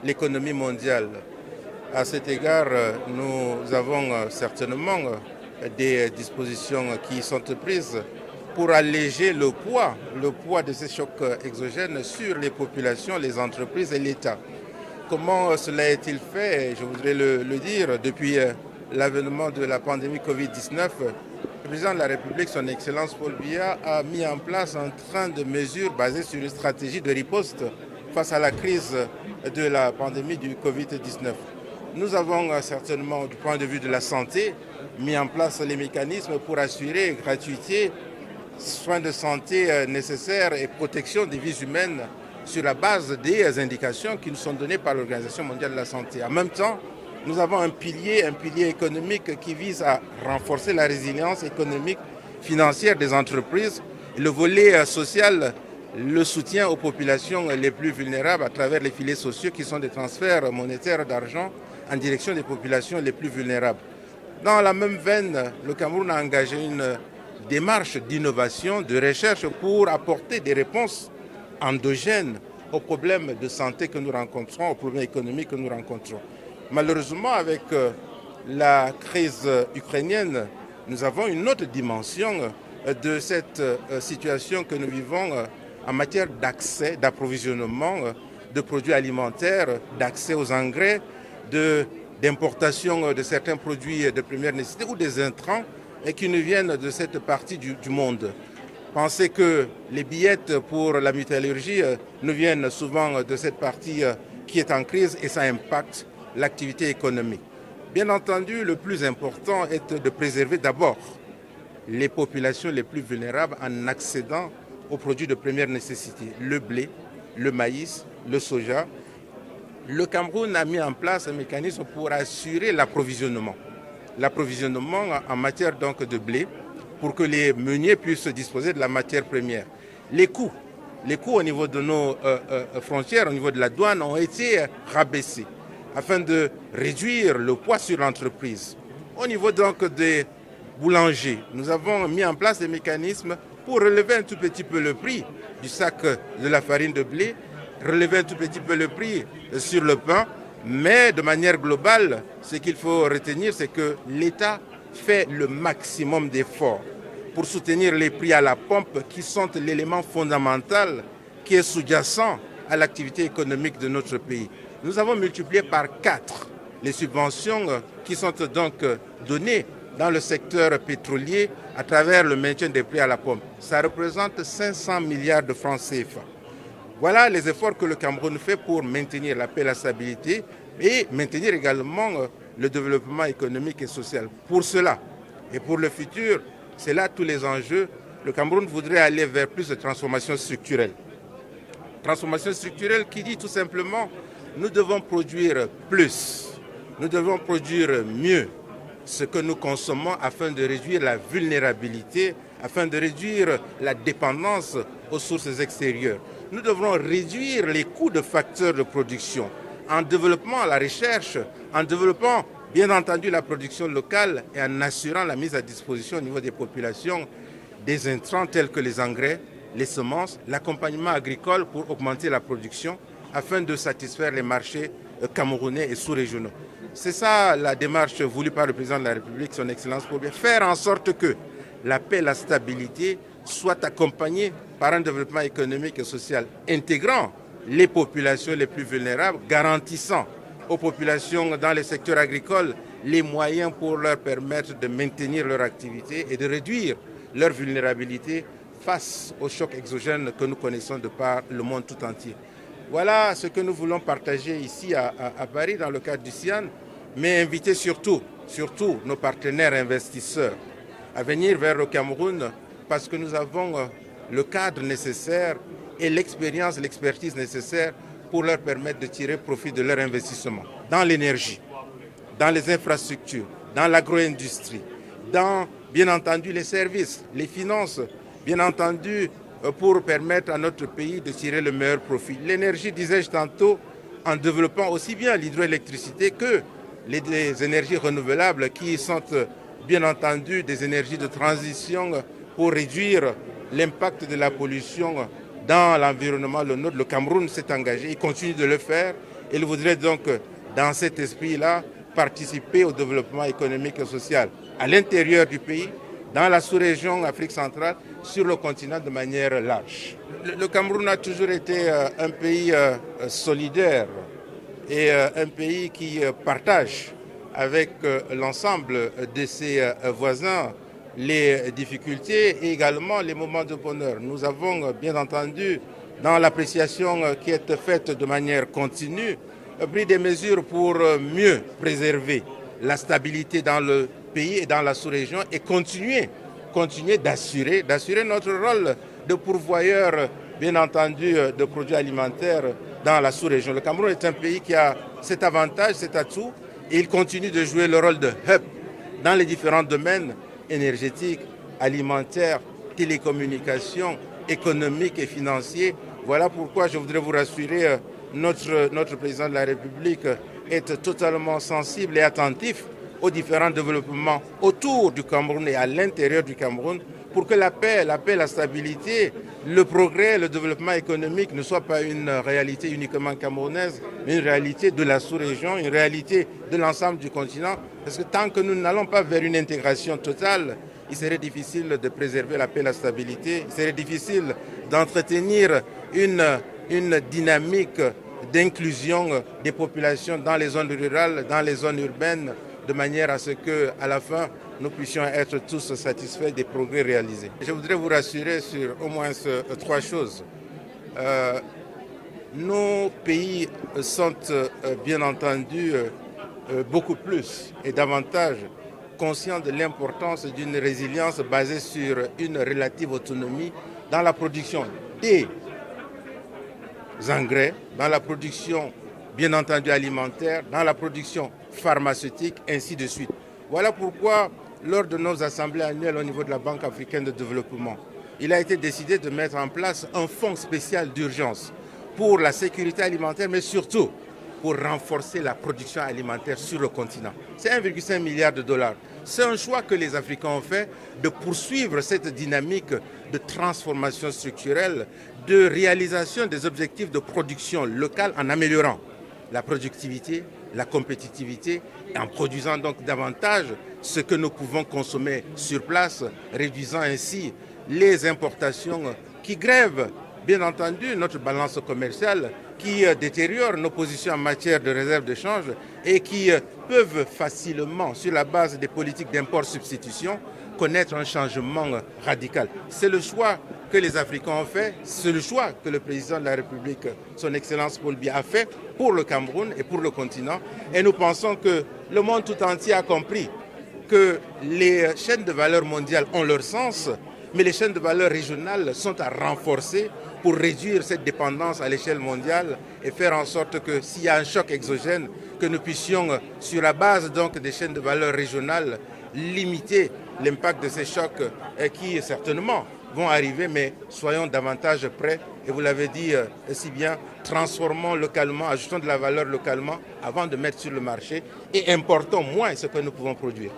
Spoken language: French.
l'économie mondiale. À cet égard, nous avons certainement des dispositions qui sont prises pour alléger le poids de ces chocs exogènes sur les populations, les entreprises et l'État. Comment cela est-il fait? Je voudrais le dire. Depuis l'avènement de la pandémie Covid-19, le président de la République, son Excellence Paul Biya, a mis en place un train de mesures basées sur une stratégie de riposte face à la crise de la pandémie du Covid-19. Nous avons certainement, du point de vue de la santé, mis en place les mécanismes pour assurer gratuité, soins de santé nécessaires et protection des vies humaines sur la base des indications qui nous sont données par l'Organisation mondiale de la santé. En même temps, nous avons un pilier économique qui vise à renforcer la résilience économique, financière des entreprises. Le volet social, le soutien aux populations les plus vulnérables à travers les filets sociaux qui sont des transferts monétaires d'argent en direction des populations les plus vulnérables. Dans la même veine, le Cameroun a engagé une démarche d'innovation, de recherche pour apporter des réponses endogènes aux problèmes de santé que nous rencontrons, aux problèmes économiques que nous rencontrons. Malheureusement, avec la crise ukrainienne, nous avons une autre dimension de cette situation que nous vivons en matière d'accès, d'approvisionnement de produits alimentaires, d'accès aux engrais, d'importation de certains produits de première nécessité ou des intrants qui nous viennent de cette partie du monde. Pensez que les billettes pour la métallurgie nous viennent souvent de cette partie qui est en crise et ça impacte l'activité économique. Bien entendu, le plus important est de préserver d'abord les populations les plus vulnérables en accédant aux produits de première nécessité, le blé, le maïs, le soja. Le Cameroun a mis en place un mécanisme pour assurer l'approvisionnement. L'approvisionnement en matière donc de blé pour que les meuniers puissent disposer de la matière première. Les coûts au niveau de nos frontières, au niveau de la douane ont été rabaissés afin de réduire le poids sur l'entreprise. Au niveau donc des boulangers, nous avons mis en place des mécanismes pour relever un tout petit peu le prix du sac de la farine de blé, relever un tout petit peu le prix sur le pain, mais de manière globale, ce qu'il faut retenir, c'est que l'État fait le maximum d'efforts pour soutenir les prix à la pompe qui sont l'élément fondamental qui est sous-jacent à l'activité économique de notre pays. Nous avons multiplié par 4 les subventions qui sont donc données dans le secteur pétrolier à travers le maintien des prix à la pompe. Ça représente 500 milliards de francs CFA. Voilà les efforts que le Cameroun fait pour maintenir la paix et la stabilité et maintenir également le développement économique et social. Pour cela et pour le futur, c'est là tous les enjeux. Le Cameroun voudrait aller vers plus de transformation structurelle. Transformation structurelle qui dit tout simplement nous devons produire plus, nous devons produire mieux ce que nous consommons afin de réduire la vulnérabilité, afin de réduire la dépendance aux sources extérieures. Nous devrons réduire les coûts de facteurs de production en développant la recherche, en développant bien entendu la production locale et en assurant la mise à disposition au niveau des populations des intrants tels que les engrais, les semences, l'accompagnement agricole pour augmenter la production afin de satisfaire les marchés camerounais et sous-régionaux. C'est ça la démarche voulue par le président de la République, son Excellence, pour faire en sorte que la paix et la stabilité soient accompagnées par un développement économique et social intégrant les populations les plus vulnérables, garantissant aux populations dans les secteurs agricoles les moyens pour leur permettre de maintenir leur activité et de réduire leur vulnérabilité face aux chocs exogènes que nous connaissons de par le monde tout entier. Voilà ce que nous voulons partager ici à Paris dans le cadre du CIAN, mais inviter surtout nos partenaires investisseurs à venir vers le Cameroun parce que nous avons le cadre nécessaire et l'expérience, l'expertise nécessaire pour leur permettre de tirer profit de leur investissement dans l'énergie, dans les infrastructures, dans l'agro-industrie, dans bien entendu les services, les finances, bien entendu pour permettre à notre pays de tirer le meilleur profit. L'énergie, disais-je tantôt, en développant aussi bien l'hydroélectricité que les énergies renouvelables qui sont bien entendu des énergies de transition pour réduire l'impact de la pollution dans l'environnement. Le Cameroun s'est engagé, il continue de le faire Il voudrait donc, dans cet esprit-là, participer au développement économique et social à l'intérieur du pays, dans la sous-région Afrique centrale, sur le continent de manière large. Le Cameroun a toujours été un pays solidaire et un pays qui partage avec l'ensemble de ses voisins les difficultés et également les moments de bonheur. Nous avons bien entendu, dans l'appréciation qui est faite de manière continue, pris des mesures pour mieux préserver la stabilité dans le pays et dans la sous-région et continuer d'assurer notre rôle de pourvoyeur, bien entendu, de produits alimentaires dans la sous-région. Le Cameroun est un pays qui a cet avantage, cet atout, et il continue de jouer le rôle de hub dans les différents domaines énergétiques, alimentaires, télécommunications, économiques et financiers. Voilà pourquoi je voudrais vous rassurer, notre président de la République est totalement sensible et attentif aux différents développements autour du Cameroun et à l'intérieur du Cameroun pour que la paix, la stabilité, le progrès, le développement économique ne soient pas une réalité uniquement camerounaise, mais une réalité de la sous-région, une réalité de l'ensemble du continent. Parce que tant que nous n'allons pas vers une intégration totale, il serait difficile de préserver la paix et la stabilité, il serait difficile d'entretenir une dynamique d'inclusion des populations dans les zones rurales, dans les zones urbaines, de manière à ce qu'à la fin, nous puissions être tous satisfaits des progrès réalisés. Je voudrais vous rassurer sur au moins trois choses. Nos pays sont bien entendu beaucoup plus et davantage conscients de l'importance d'une résilience basée sur une relative autonomie dans la production des engrais, dans la production bien entendu alimentaire, dans la production pharmaceutique, ainsi de suite. Voilà pourquoi, lors de nos assemblées annuelles au niveau de la Banque africaine de développement, il a été décidé de mettre en place un fonds spécial d'urgence pour la sécurité alimentaire, mais surtout pour renforcer la production alimentaire sur le continent. C'est 1,5 milliard de dollars. C'est un choix que les Africains ont fait de poursuivre cette dynamique de transformation structurelle, de réalisation des objectifs de production locale en améliorant la productivité, la compétitivité, et en produisant donc davantage ce que nous pouvons consommer sur place, réduisant ainsi les importations qui grèvent, bien entendu, notre balance commerciale, qui détériorent nos positions en matière de réserve de change et qui peuvent facilement, sur la base des politiques d'import-substitution, connaître un changement radical. C'est le choix que les Africains ont fait, c'est le choix que le président de la République, son Excellence Paul Biya, a fait pour le Cameroun et pour le continent. Et nous pensons que le monde tout entier a compris que les chaînes de valeur mondiales ont leur sens, mais les chaînes de valeur régionales sont à renforcer pour réduire cette dépendance à l'échelle mondiale et faire en sorte que s'il y a un choc exogène, que nous puissions, sur la base donc des chaînes de valeur régionales, limiter l'impact de ces chocs qui certainement vont arriver, mais soyons davantage prêts. Et vous l'avez dit si bien, transformons localement, ajoutons de la valeur localement avant de mettre sur le marché et importons moins ce que nous pouvons produire.